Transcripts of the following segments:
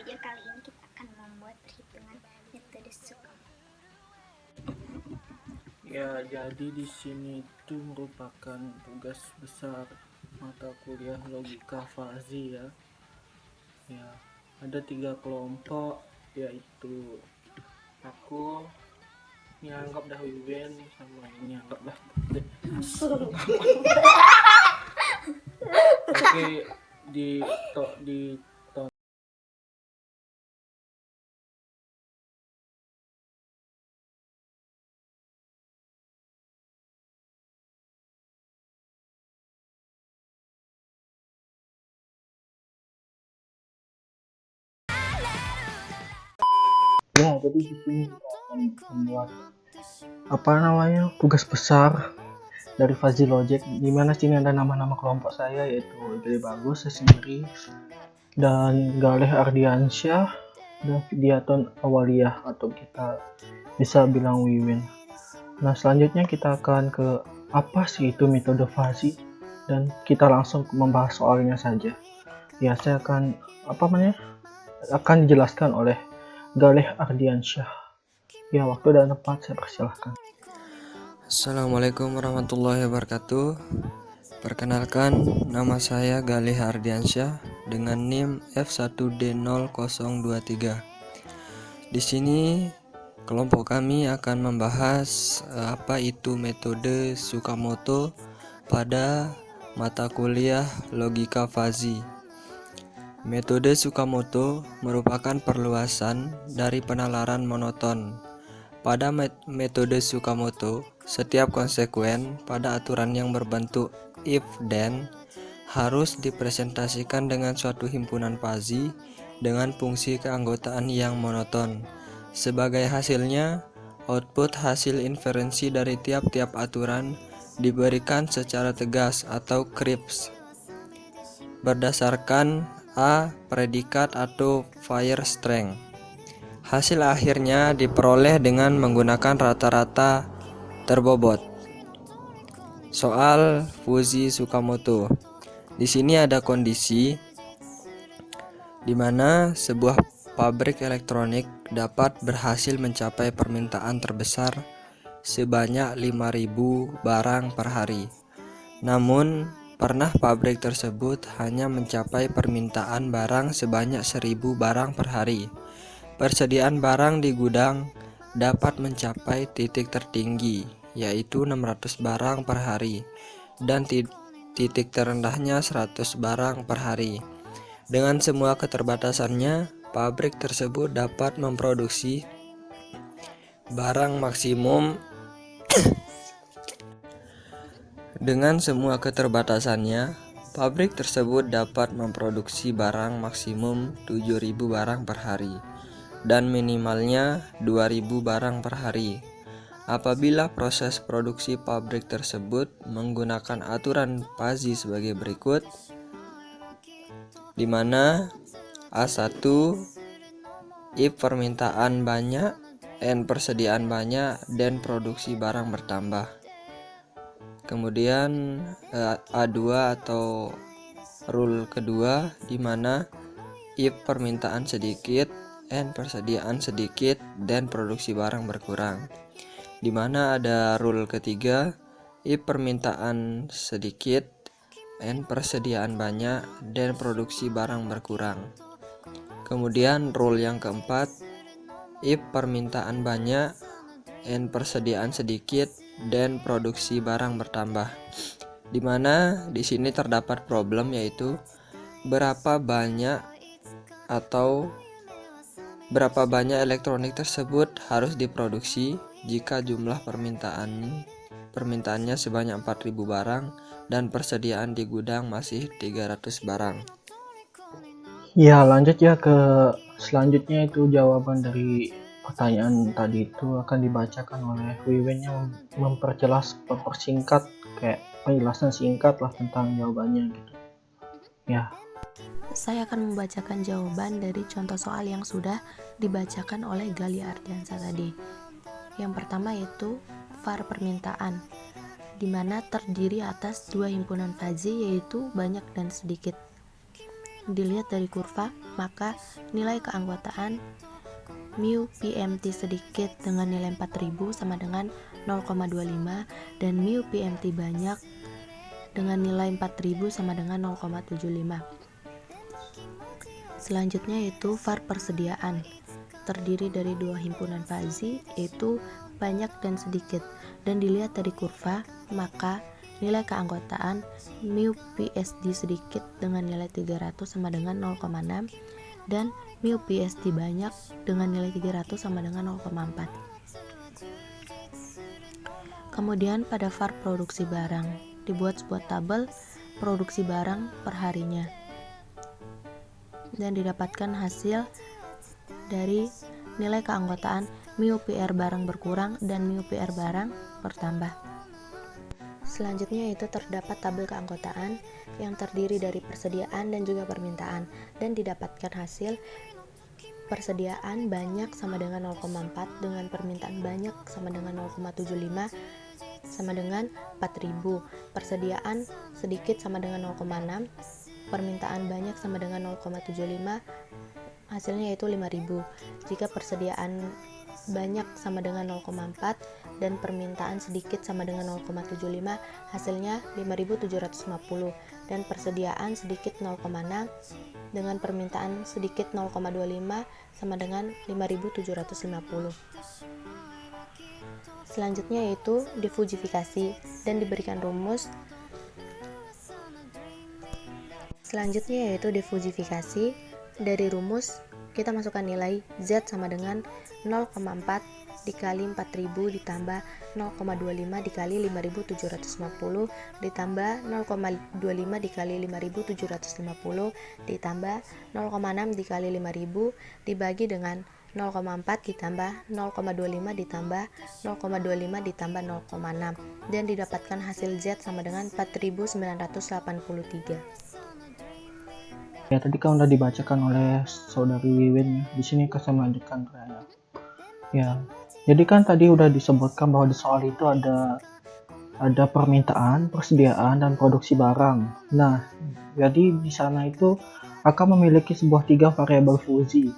belajar kali ini kita akan membuat perhitungan metode Sukamu. Ya, jadi di sini itu merupakan tugas besar mata kuliah logika fazi ya. Ya, ada 3 kelompok, yaitu aku, ini anggap dah Wiwen, sama ini anggap dah Oke, di ya, jadi di sini kita akan membuat tugas besar dari Fuzzy Logic, dimana sini ada nama-nama kelompok saya, yaitu Gede Bagus, saya sendiri, dan Galeh Ardiansyah, dan Fidiaton Awaliyah, atau kita bisa bilang Wiwin. Nah, selanjutnya kita akan ke apa sih itu metode Fuzzy, dan kita langsung membahas soalnya saja. Ya, saya akan dijelaskan oleh Galeh Ardiansyah. Ya, waktu dan tempat saya persilahkan. Assalamualaikum warahmatullahi wabarakatuh. Perkenalkan, nama saya Galih Ardiansyah dengan NIM F1D0023. Di sini kelompok kami akan membahas apa itu metode Tsukamoto pada mata kuliah logika fazi. Metode Tsukamoto merupakan perluasan dari penalaran monoton. Pada metode Tsukamoto, setiap konsekuen pada aturan yang berbentuk if then harus dipresentasikan dengan suatu himpunan fazi dengan fungsi keanggotaan yang monoton. Sebagai hasilnya, output hasil inferensi dari tiap-tiap aturan diberikan secara tegas atau crisp berdasarkan A predikat atau fire strength. Hasil akhirnya diperoleh dengan menggunakan rata-rata terbobot. Soal Fuzzy Tsukamoto. Di sini ada kondisi di mana sebuah pabrik elektronik dapat berhasil mencapai permintaan terbesar sebanyak 5.000 barang per hari. Namun, pernah pabrik tersebut hanya mencapai permintaan barang sebanyak 1.000 barang per hari. Persediaan barang di gudang dapat mencapai titik tertinggi, yaitu 600 barang per hari, dan titik terendahnya 100 barang per hari. Dengan semua keterbatasannya, pabrik tersebut dapat memproduksi barang maksimum Dengan semua keterbatasannya, pabrik tersebut dapat memproduksi barang maksimum 7.000 barang per hari dan minimalnya 2.000 barang per hari. Apabila proses produksi pabrik tersebut menggunakan aturan Fuzzy sebagai berikut, di mana A1 if permintaan banyak, N persediaan banyak, dan produksi barang bertambah. Kemudian A2 atau rule kedua, di mana if permintaan sedikit, N persediaan sedikit, dan produksi barang berkurang. Di mana ada rule ketiga, if permintaan sedikit, N persediaan banyak, dan produksi barang berkurang. Kemudian rule yang keempat, if permintaan banyak, N persediaan sedikit, dan produksi barang bertambah. Di mana di sini terdapat problem, yaitu berapa banyak elektronik tersebut harus diproduksi jika jumlah permintaannya sebanyak 4.000 barang dan persediaan di gudang masih 300 barang. Ya, lanjut ya ke selanjutnya, itu jawaban dari pertanyaan tadi itu akan dibacakan oleh Wiwen yang mempersingkat, kayak penjelasan singkat lah tentang jawabannya gitu. Ya. Saya akan membacakan jawaban dari contoh soal yang sudah dibacakan oleh Galih Ardiansyah tadi. Yang pertama yaitu var permintaan, di mana terdiri atas dua himpunan fazi, yaitu banyak dan sedikit. dilihat dari kurva, maka nilai keanggotaan mu PMT sedikit dengan nilai 4000 sama dengan 0,25 dan mu PMT banyak dengan nilai 4000 sama dengan 0,75. Selanjutnya yaitu VAR persediaan, terdiri dari dua himpunan fazi yaitu banyak dan sedikit, dan dilihat dari kurva, maka nilai keanggotaan mu PSD sedikit dengan nilai 300 sama dengan 0,6 dan mu PSD banyak dengan nilai 300 sama dengan 0,4. Kemudian pada VAR produksi barang, dibuat sebuah tabel produksi barang per harinya dan didapatkan hasil dari nilai keanggotaan mu PR barang berkurang dan mu PR barang bertambah. Selanjutnya itu terdapat tabel keanggotaan yang terdiri dari persediaan dan juga permintaan, dan didapatkan hasil persediaan banyak sama dengan 0,4 dengan permintaan banyak sama dengan 0,75 sama dengan 4000, persediaan sedikit sama dengan 0,6, permintaan banyak sama dengan 0,75, hasilnya yaitu 5000. Jika persediaan banyak sama dengan 0,4 dan permintaan sedikit sama dengan 0,75, hasilnya 5750, dan persediaan sedikit 0,6 dengan permintaan sedikit 0,25 sama dengan 5750. Selanjutnya yaitu difujifikasi dan diberikan rumus. Selanjutnya yaitu difujifikasi. Dari rumus kita masukkan nilai Z sama dengan 0,4 dikali 4000 ditambah 0,25 dikali 5750 ditambah 0,25 dikali 5750 ditambah 0,6 dikali 5000 dibagi dengan 0,4 ditambah 0,25 ditambah 0,25 ditambah 0,6, dan didapatkan hasil Z sama dengan 4983. Ya, tadi kan udah dibacakan oleh saudari Wiwin. Di sini saya melanjutkan saya. Ya, jadi kan tadi udah disebutkan bahwa di soal itu ada permintaan, persediaan, dan produksi barang. Nah, jadi di sana itu akan memiliki sebuah 3 variabel fazi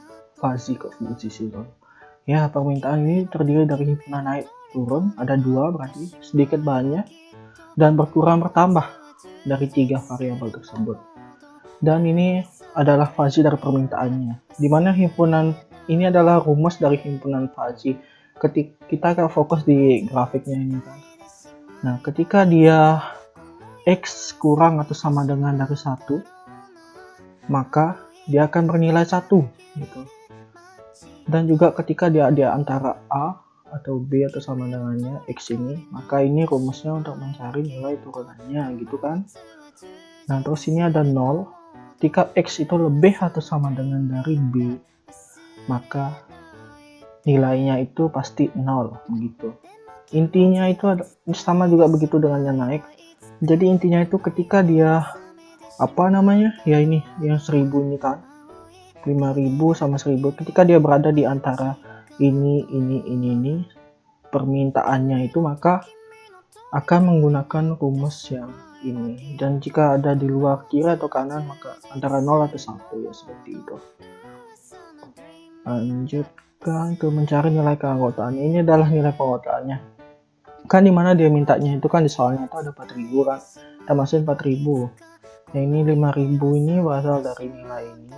sih. Ya, permintaan ini terdiri dari himpunan naik turun, ada 2 berarti sedikit banyak, dan berkurang bertambah dari 3 variabel tersebut. Dan ini adalah fazi dari permintaannya, di mana himpunan ini adalah rumus dari himpunan fazi. Kita akan fokus di grafiknya ini kan. Nah, ketika dia X kurang atau sama dengan dari 1, maka dia akan bernilai 1 gitu. Dan juga ketika dia antara A atau B atau sama dengannya X ini, maka ini rumusnya untuk mencari nilai turunannya gitu kan. Nah, terus ini ada 0. Ketika X itu lebih atau sama dengan dari B, maka nilainya itu pasti 0 begitu. Intinya itu sama juga begitu dengan yang naik. Jadi intinya itu ketika dia ya ini yang 1000 ini kan, 5000 sama 1000, ketika dia berada di antara ini permintaannya itu, maka akan menggunakan rumus yang ini, dan jika ada di luar kiri atau kanan maka antara 0 atau 1 ya, seperti itu. Lanjutkan ke mencari nilai keanggotaannya. Ini adalah nilai keanggotaannya kan, dimana dia mintanya itu kan di soalnya itu ada 4000 kan, kita masukin 4000. Nah, ini 5000 ini berasal dari nilai ini,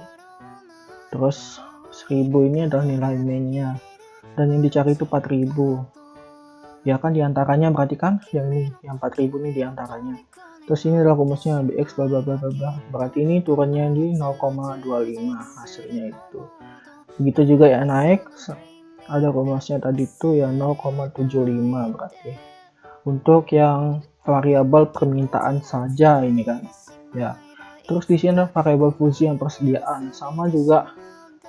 terus 1000 ini adalah nilai mainnya, dan yang dicari itu 4000 ya kan, diantaranya berarti kan yang ini, yang 4000 ini diantaranya. Terus ini adalah rumusnya BX bla bla bla bla. Berarti ini turunnya di 0,25 hasilnya itu. Begitu juga ya naik, ada rumusnya tadi itu ya 0,75 berarti. Untuk yang variabel permintaan saja ini kan. Ya. Terus di sini ada variabel fuzi yang persediaan, sama juga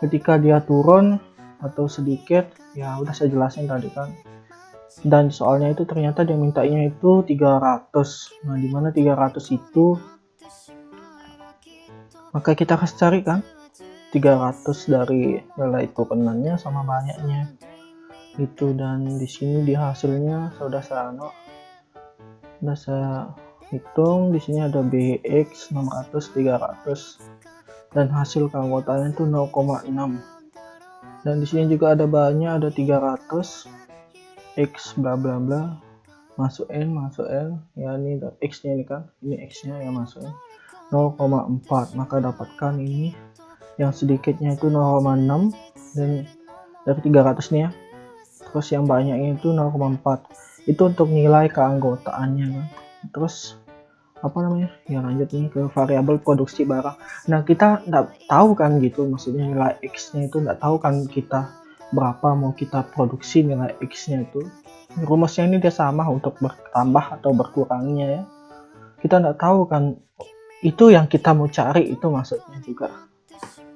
ketika dia turun atau sedikit, ya udah saya jelasin tadi kan. Dan soalnya itu ternyata dia mintanya itu 300. Nah, dimana 300 itu, maka kita harus cari kan 300 dari nilai turunannya sama banyaknya itu. Dan di sini di hasilnya sudah saya hitung. Di sini ada BX 600, 300. dan hasil keanggotaannya itu 0,6. Dan di sini juga ada bahannya, ada 300 X bla bla bla, masuk N ya, ini X nya ini kan, ini X nya ya, masuk N 0,4, maka dapatkan ini yang sedikitnya itu 0,6 dan dari 300 nih ya, terus yang banyaknya itu 0,4, itu untuk nilai keanggotaannya kan. Terus apa namanya ya, lanjut nih ke variabel produksi barang. Nah, kita nggak tahu kan gitu, maksudnya nilai X nya itu nggak tahu kan kita berapa mau kita produksi nilai X nya itu. Rumusnya ini dia sama untuk bertambah atau berkurangnya ya, kita nggak tahu kan, itu yang kita mau cari itu maksudnya juga.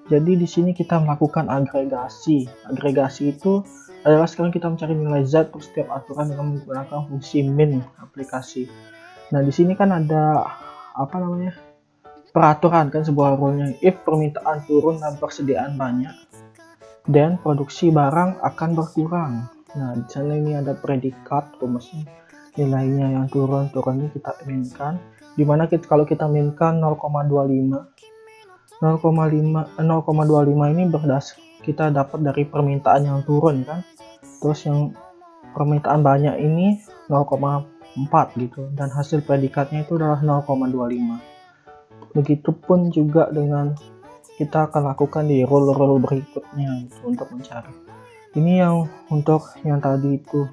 Jadi di sini kita melakukan agregasi. Agregasi itu adalah sekarang kita mencari nilai Z untuk setiap aturan dengan menggunakan fungsi min aplikasi. Nah, di sini kan ada apa namanya? Peraturan kan, sebuah rule-nya. If permintaan turun dan persediaan banyak, dan produksi barang akan berkurang. Nah, di sana ini ada predikat rumusnya. Nilainya yang turun ini kita minkan. Dimana kalau kita minkan 0,25 ini kita dapat dari permintaan yang turun kan, terus yang permintaan banyak ini 0,4 gitu, dan hasil predikatnya itu adalah 0,25. Begitupun juga dengan kita akan lakukan di rule berikutnya gitu, untuk mencari ini yang untuk yang tadi itu.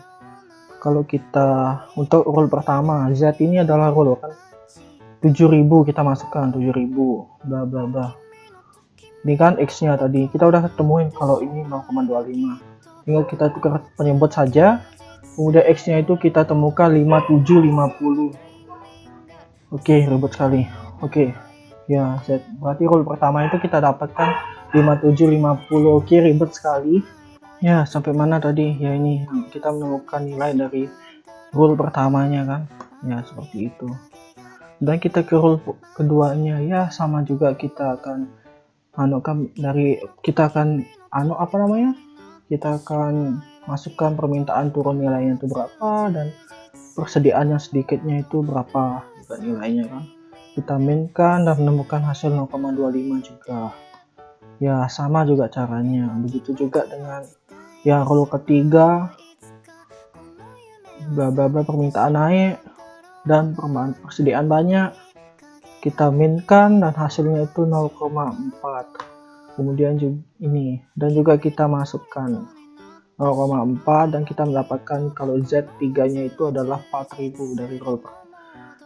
Kalau kita untuk rule pertama, Z ini adalah rule kan 7000, kita masukkan 7000 bla bla bla. Ini kan X nya tadi kita udah ketemuin kalau ini 0,25, tinggal kita tukar penyebut saja. Kemudian X nya itu kita temukan 5750. Oke, ribet sekali. Oke ya, Z berarti rule pertama itu kita dapatkan 5750. Oke, ribet sekali ya. Sampai mana tadi ya, ini kita menemukan nilai dari rule pertamanya kan ya, seperti itu. Dan kita ke rule keduanya ya, sama juga, kita akan kita akan masukkan permintaan turun nilainya itu berapa dan persediaan yang sedikitnya itu berapa juga nilainya kan. Kita minkan dan menemukan hasil 0,25 juga ya, sama juga caranya. Begitu juga dengan yang rule ketiga, bla bla bla, permintaan naik dan persediaan banyak, kita minkan dan hasilnya itu 0,4. kemudian juga ini, dan juga kita masukkan 0,4 dan kita mendapatkan kalau Z3 nya itu adalah 4000 dari rule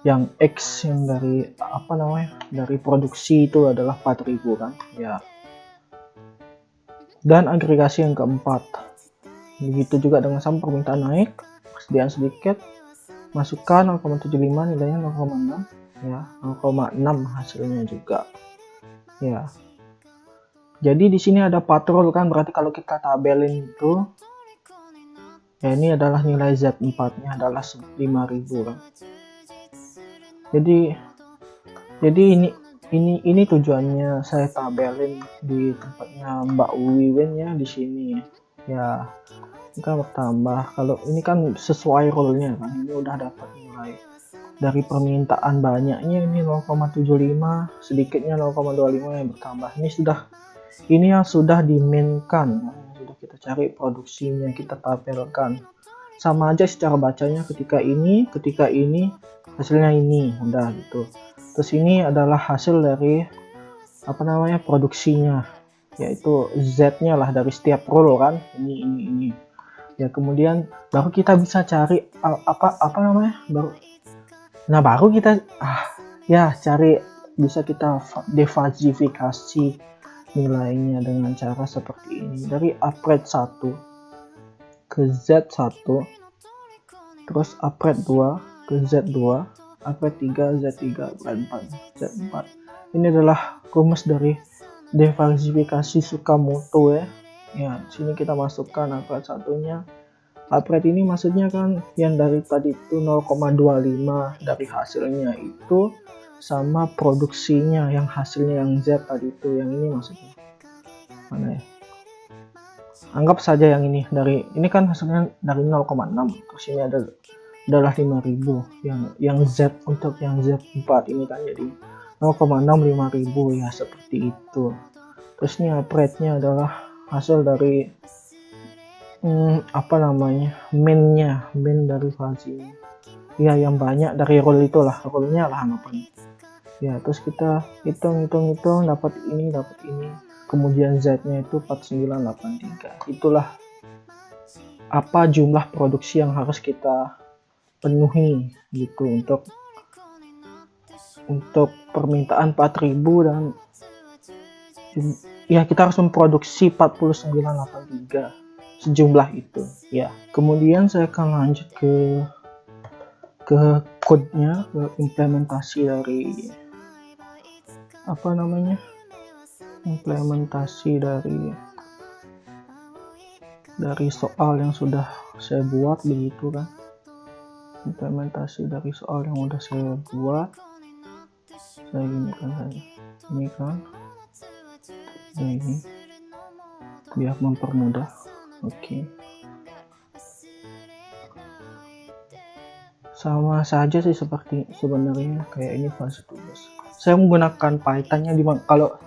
yang X yang dari dari produksi itu adalah 4000 kan ya. Dan agregasi yang keempat, begitu juga dengan sama, permintaan naik, persediaan sedikit, masukkan 0,75, nilainya 0,6 ya, 0,6 hasilnya juga ya. Jadi di sini ada patrol kan, berarti kalau kita tabelin itu ya, ini adalah nilai Z4 nya adalah 5000 kan. Jadi ini tujuannya saya tabelin di tempatnya Mbak Wiwin ya, di sini ya. Ini kan bertambah, kalau ini kan sesuai rule-nya kan, ini udah dapat nilai dari permintaan banyaknya ini 0,75, sedikitnya 0,25 yang bertambah. Ini yang sudah diminkan, yang sudah kita cari produksinya, kita tabelkan. Sama aja secara bacanya, ketika ini hasilnya ini udah gitu. Terus ini adalah hasil dari produksinya, yaitu Z-nya lah dari setiap rule kan, ini ya. Kemudian baru kita bisa cari baru kita bisa kita defalsifikasi nilainya dengan cara seperti ini, dari upgrade 1 ke Z1, terus upgrade 2 ke Z2, upgrade 3 Z3, upgrade 4 Z4. Ini adalah rumus dari defalsifikasi Tsukamoto ya. Ya, sini kita masukkan upgrade satunya. Upgrade ini maksudnya kan yang dari tadi itu 0,25 dari hasilnya itu sama produksinya yang hasilnya yang Z tadi itu, yang ini maksudnya mana ya, anggap saja yang ini kan hasilnya dari 0,6, terus ini adalah 5000 yang Z, untuk yang Z4 ini kan jadi 0,65000 ya, seperti itu. Terus ini rate-nya adalah hasil dari main dari fuzzy ya, yang banyak dari rule itulah, rule-nya lah anggapannya ya. Terus kita hitung dapat ini, kemudian Z-nya itu 4983. Itulah apa jumlah produksi yang harus kita penuhi gitu untuk permintaan 4000, dan ya kita harus memproduksi 4983 sejumlah itu ya. Kemudian saya akan lanjut ke code-nya, ke implementasi dari soal yang sudah saya buat begitu kan. Implementasi dari soal yang sudah saya buat, saya ini kan ini biar mempermudah. Oke. Sama saja sih seperti sebenarnya kayak ini fuzzy tools. Saya menggunakan Python-nya, kalau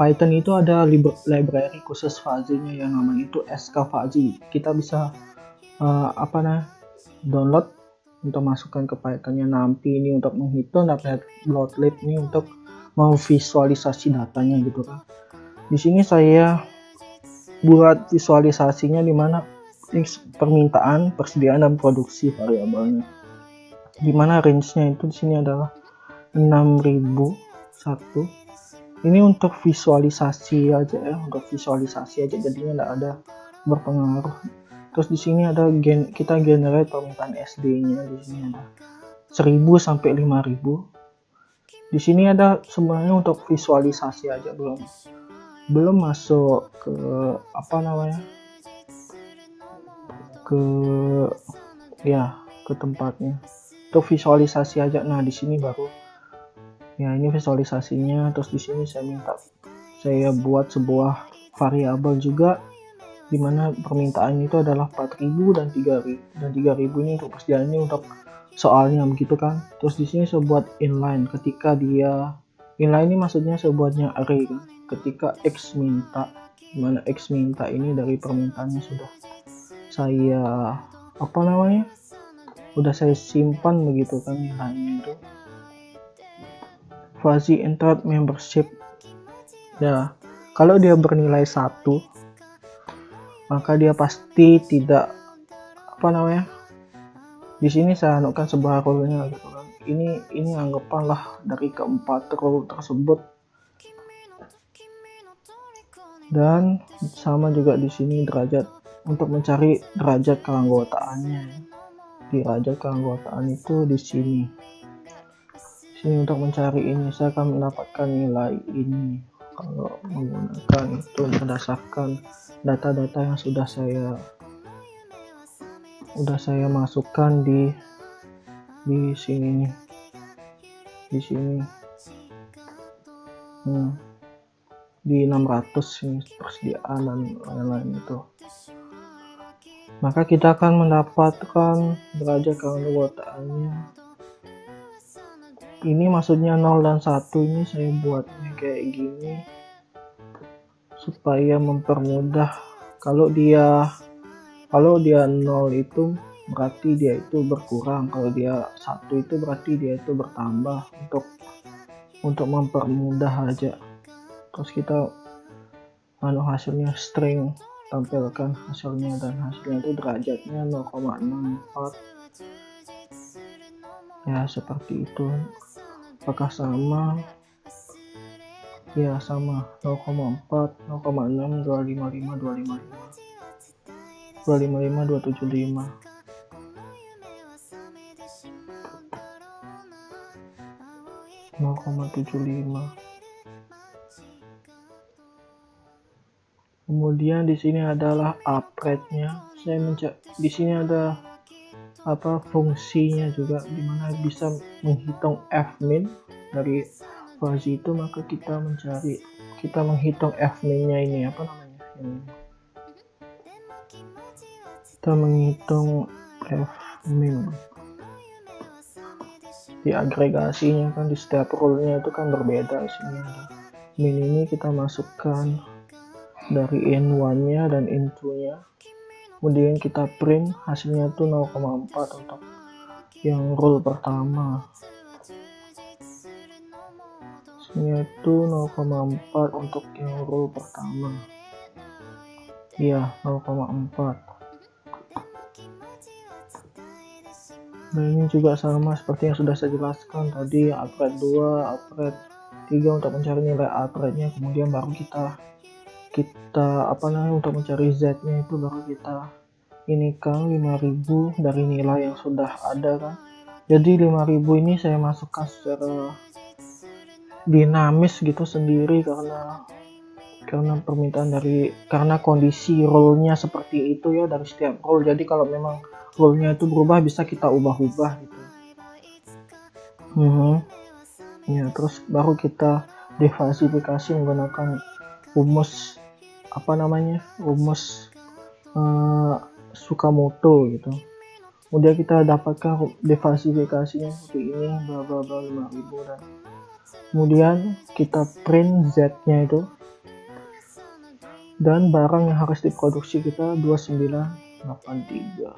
Python itu ada library khusus fuzzy-nya yang namanya itu skfuzzy. Kita bisa download untuk masukkan ke Python-nya. Nanti ini untuk menghitung, dapat matplotlib ini untuk memvisualisasi datanya gitu kan. Di sini saya buat visualisasinya di mana permintaan, persediaan, dan produksi variabelnya. Di mana range-nya itu di sini adalah 6001. Ini untuk visualisasi aja ya, jadinya tidak ada berpengaruh. Terus di sini ada kita generate permintaan SD-nya. Di sini ada 1000 sampai 5000. Di sini ada sebenarnya untuk visualisasi aja, belum masuk ke ke tempatnya. Untuk visualisasi aja. Nah, di sini baru ya, ini visualisasinya. Terus di sini saya buat sebuah variabel juga, dimana permintaannya itu adalah 4000 dan 3000, dan 3000 ini untuk persediaannya untuk soalnya begitu kan. Terus di sini saya buat inline. Ketika dia inline ini maksudnya saya buatnya array kan. Ketika x minta, dimana x minta ini dari permintaannya sudah saya udah saya simpan begitu kan nilainya itu. Fuzzy entered membership ya, kalau dia bernilai 1 maka dia pasti tidak di sini saya anukan sebuah rule-nya gitu kan. Ini anggapanlah dari keempat rule tersebut. Dan sama juga di sini derajat, untuk mencari derajat keanggotaannya. Derajat keanggotaan itu di sini. Untuk mencari ini saya akan mendapatkan nilai ini kalau menggunakan itu berdasarkan data-data yang sudah saya masukkan di sini nih. Di sini. Di 600 ini persediaan dan lain-lain itu. Maka kita akan mendapatkan derajat keanggotaannya. Ini maksudnya 0 dan 1 ini saya buatnya kayak gini supaya mempermudah. Kalau dia 0 itu berarti dia itu berkurang, kalau dia 1 itu berarti dia itu bertambah, untuk mempermudah aja. Terus kita hasilnya string, tampilkan hasilnya, dan hasilnya itu derajatnya 0,64 ya, seperti itu. Apakah sama? Ya sama, 0,4, 0,6, 255, 255, 275. Kemudian di sini adalah upgrade-nya. Di sini ada fungsinya juga, dimana bisa menghitung fmin dari fuzzy itu. Maka kita menghitung fmin-nya ini kita menghitung fmin di agregasinya kan, di setiap rule-nya itu kan berbeda. Sini ada min ini kita masukkan dari in1 nya dan in2 nya, kemudian kita print hasilnya itu 0,4 untuk yang rule pertama, hasilnya itu 0,4 untuk yang rule pertama, iya 0,4. Nah ini juga sama seperti yang sudah saya jelaskan tadi, upgrade 2, upgrade 3 untuk mencari nilai upgrade-nya, kemudian baru kita untuk mencari Z-nya itu baru kita ini kan 5000 dari nilai yang sudah ada kan. Jadi 5000 ini saya masukkan secara dinamis gitu sendiri karena karena kondisi role-nya seperti itu ya dari setiap role. Jadi kalau memang role-nya itu berubah bisa kita ubah-ubah gitu. Ya, terus baru kita defalsifikasi menggunakan rumus Tsukamoto gitu. Kemudian kita dapatkan defalsifikasinya seperti ini, bla bla bla 5000, dan kemudian kita print Z-nya itu, dan barang yang harus diproduksi kita 2983.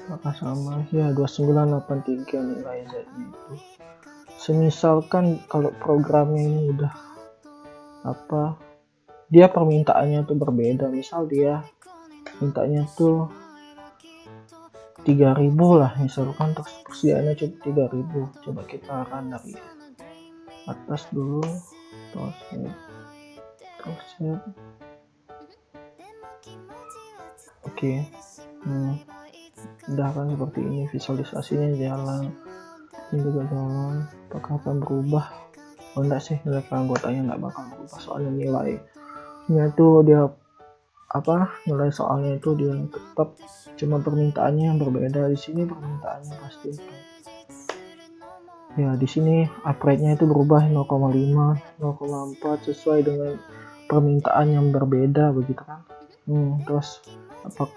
Apakah sama ya 2983 nilai Z-nya itu. Semisalkan kalau programnya ini udah dia permintaannya tuh berbeda, misal dia mintanya tuh 3000 lah misalkan, terus persediaannya cuma 3000. Coba kita run dari atas dulu, terus oke. Udah kan seperti ini, visualisasinya jalan, ini juga jalan. Apakah akan berubah? Oh enggak sih, nilai keanggotanya nggak bakal berubah, soalnya nilainya tuh dia nilai soalnya itu dia tetap, cuma permintaannya yang berbeda. Di sini permintaannya pasti itu. Ya di sini upgrade-nya itu berubah 0,5, 0,4 sesuai dengan permintaan yang berbeda begitu kan. Terus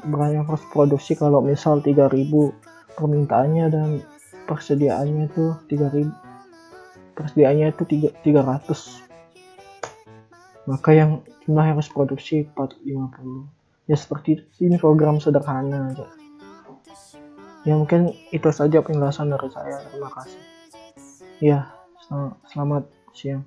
berapa yang harus produksi, kalau misal 3000 permintaannya dan persediaannya itu 300, maka yang jumlah yang harus produksi 450. Ya seperti itu. Ini program sederhana aja ya. Mungkin itu saja penjelasan dari saya. Terima kasih ya, selamat siang.